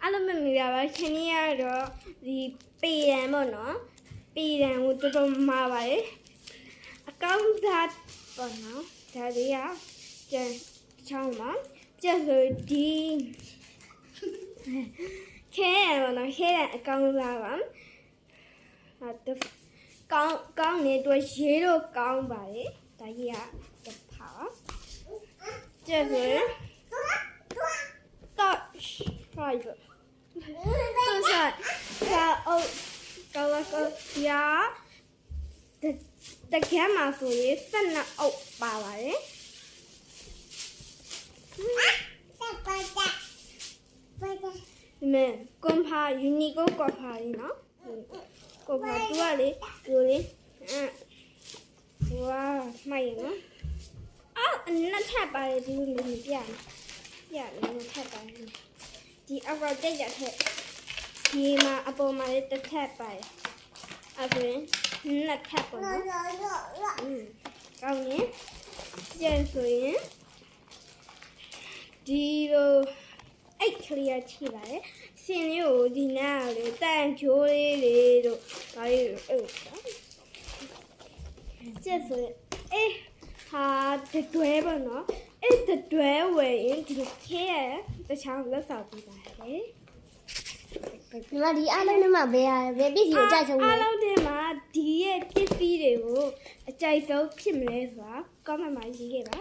အားလုံးမင်္ဂလာပါရှင်ရတော့ဒီပေရန်ပေါ့နော်ပေရန်ကိုတော်တော်မှားပါတယ်အကောင့်သားပေါ့နော်ဒါလေးကကျန်ချောင်းမှာကျက်ဆိုဒီခဲရပေါ့နော်ခဲရအကောင့်သားပါကောင်းနေတော့ရေးတော့ကောင်းပါတယ်ဒါကြီးကတစ်ဖာကျက်ဆိုတော့rightတော့ဆက်အုပ်ကောရတကယ်မှာဆိုရင်12အုပ်ပါပါတယ်ဒီမဲ့ကွန်ဖာယူနီကိုကွန်ဖာလေးနော်ကွန်ဖာတူကလေဒီလေဝါမိုက်နော်အော်နှစ်ထပ်ပါတယ်ဒီလိုမျိုးပြမယ်နှစ်ထပ်ပါတယ်ဒီအောက်ကတက်ရထက်ဒီမှာအပေါ်မှာလည်းတစ်ထပ်ပါတယ်အဲ့ဒါနှစ်ထပ်ပေါ့နော်ကောင်းရင်ကျန်ဆိုရင်ဒီလိုအဲ့ကလေးချိပါတယ်စင်လေးကိုဒီနားလေးတန်ချိုးလေးတွေတို့ဒါလေးအဲ့ကျန်ဆိုရင်အေးဟာတွဲပေါ့နော်အဲ့တွဲဝယ်ရင်ဒီခဲရတခြားလက်ဆောင်ပေးပါတယ်ဒီမှာဒီအားလုံးနဲ့မှဘယ်ပစ္စည်းကိုကြိုက်ဆုံးလဲအားလုံးထဲမှာဒီရဲ့ပစ္စည်းတွေကိုအကြိုက်ဆုံးဖြစ်မလဲဆိုတာ comment မှာရေးခဲ့ပါ